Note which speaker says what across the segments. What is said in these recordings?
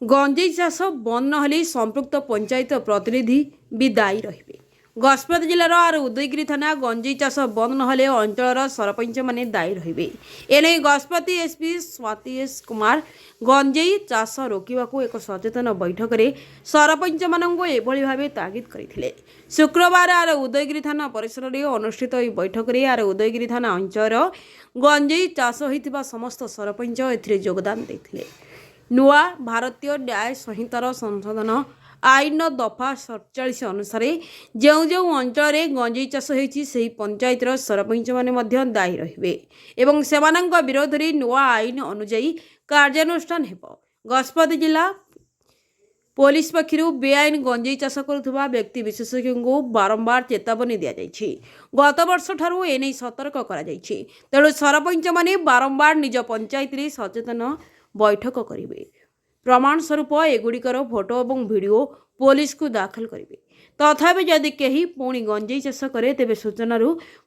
Speaker 1: गंजेई चाष बंद नहले संपृक्त पंचायत प्रतिनिधि भी दायी रहिबे। गजपति जिलार आर उदयगिरी थाना गंजेई चाष बंद नहले अंचल सरपंच माने दायी रहिबे। एने गजपति एसपी स्वाति एस कुमार गंजेई चाष रोकवाक एक सचेतन बैठक में सरपंच मानक एभली भावे तागिद करथिले। शुक्रवार आर उदयगिरी थाना परिसर में अनुष्ठित यह बैठक में आर उदयगिरी थाना अंचल गंजेई चाष होइतिबा समस्त सरपंच एथिरे योगदान देथिले। नुआ भारतीय न्याय संहितार संशोधन आईन दफा 47 अनुसार जो अंचल गंजेई चाष होइछि सेही पंचायतर सरपंच माने मध्य दायी रहिबे एवं सेमानंक विरोध में नुआ आईन अनुଯାयी कार्यानुष्ठान हेबो। गजपति जिला पुलिस पक्षरु बेआईन गंजेई चाष करुवा व्यक्ति विशेषज्ञ को बारंबार चेतावनी दि जाइछि। गत वर्ष ठारू एने सतर्क करा जाइछि। तेणु सरपंच माने बारंबार निज पंचायत रे सचेतन बैठक करेंगे। प्रमाण स्वरूप एगुड़िकर फोटो और वीडियो पुलिस को दाखल करेंगे। तथापि जदि कहीं पुणी गंजेई चाष करे तेबे सूचना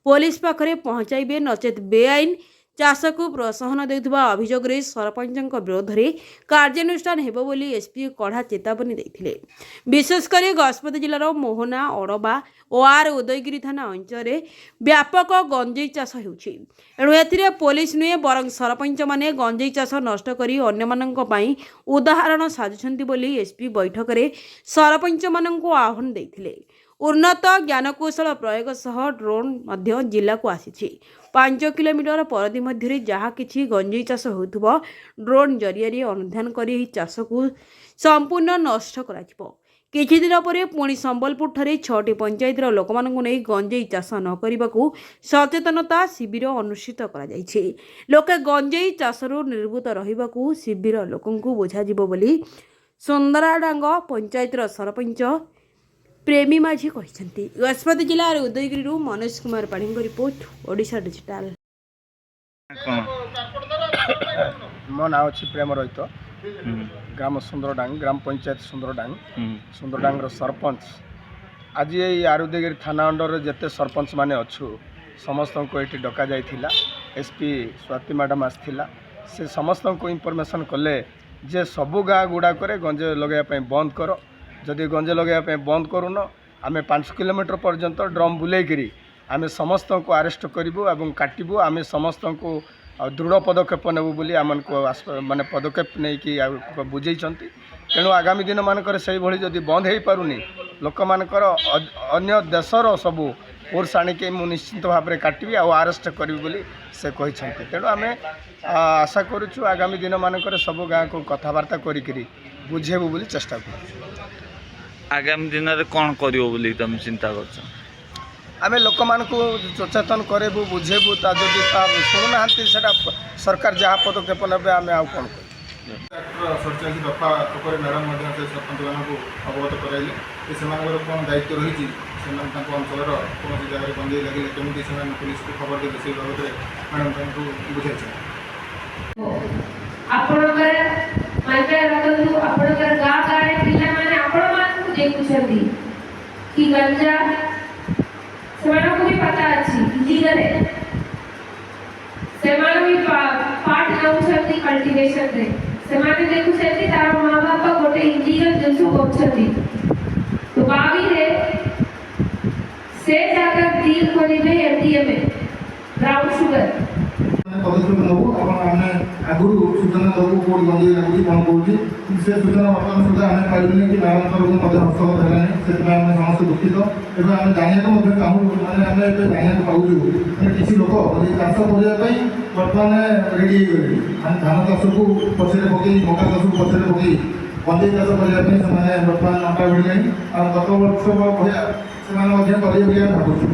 Speaker 1: पुलिस पाखरे पहुंचाइबे नचेत बेआईन चाष को प्रोत्साहन देउथबा अभियोग रे सरपंच विरोध में कार्यानुष्ठान हेबो बोली एसपी कड़ा चेतावनी देथिले। विशेषकर गजपति जिलार मोहना अड़बा और आर उदयगिरी थाना अंचल व्यापक गंजेई चाष होउछि। एणु एथिरे पुलिस नुहे बरं सरपंच माने गंजेई चाष नष्ट करी अन्य माननक पई उदाहरण साजुछंती बोली एसपी बैठक में सरपंच माननकु आह्वान देथिले। उन्नत ज्ञानकौशल प्रयोग सह ड्रोन मध्य जिला को आसी 5 किलोमीटर परिधि मध्य जहाँ किसी गंजेई चाष होउथबो ड्रोन जरिया अनुधान करी चाष को संपूर्ण नष्ट करा जिवो। किछि दिन पर पुणी संबलपुर ठारे 6टी पंचायतर लोक मानकु नै गंजेई चाष न करबाकू सचेतनता शिविर अनुष्ठित करा जायछि। लोके गंजेई चाषरु निर्भूत रहिबाकू शिविर लोकंकु बुझा जिवो बोली सुंदराडांग पंचायतर सरपंच प्रेमी माझी कहते। गजपति जिला उदयगिरी मनोज कुमार पाणी रिपोर्ट ओडिशा डिजिटाल।
Speaker 2: मो ना अच्छी प्रेम रहित ग्राम सुंदरडांग ग्राम पंचायत सुंदरडांग सरपंच। आज ये आरुदगिरी थाना अंडर जिते सरपंच माने अच्छु समस्त को ये डका जाइथिला। एसपी स्वाति मैडम आसथिला। से समस्त को इनफॉरमेशन कले जे सबु गाँ गुड़ाक गंजे लगे बंद कर। जदि गंजे लगे बंद करून आम 5 किलोमीटर पर्यंत ड्रम बुलेकरी आम समस्त को अरेस्ट करूँ और काटबू। आम समस्त को दृढ़ पदक्षेप नेबू बोली आम माने पदक्षेप नहीं बुझे। तेणु आगामी दिन मानक से भाई जदि बंद हो पारुनी लोक मानकर अन्य देशर सबू फोर्स आणिक मु निश्चित भाव में काटबी और अरेस्ट करी बोली से कहते। तेणु आम आशा करुचु आगामी दिन मानक सब गाँ को कथबार्ता करी बुझेबू बोली चेष्टा करूँ।
Speaker 3: आगामी दिन में कौन कर तुम चिंता कर?
Speaker 2: आम लोक मानू सचेतन करेबू बुझेबू जदि शुणुना सरकार जहाँ पदक्षेप ने आम आउ कौन कर
Speaker 4: 47 दफा मैडम सरपंच मानक अवगत कराइले कौन दायित्व रही अंचल कौन जगह गंजेई लगे केमी पुलिस को खबर देते से बाबद मैडम बुझे।
Speaker 5: देखुछंती कि गंजा सेमानो को भी पता अछि इलीगल है। सेमानो भी पार्ट नउछंती कल्टीवेशन रे सेमाने देखुछंती तार मां बाप गोटे इलीगल जिंस करछंती तो बावी रे से जाकर डील करिवे एटीएम ब्राउन शुगर
Speaker 4: पदक्षेप नबू आमे आगुरु सूचना दबू कोड गंजेई लागुची कौन कहूँ से सूचना वर्तमान सुधा आम पारे कि मैडम तरफ हस्तगत है से समस्त दुखित एवं आम जानते चाहूँ मैंने आम जानते पाऊँ मैंने किसी लोक चाष करने बर्तमान रेडी गले धान चाष को पछे पकई मका चाष को पछे पकई गंजेई चाष करने बर्तमान अंटा भिड़ी गत वर्ष भाया से भावुँ।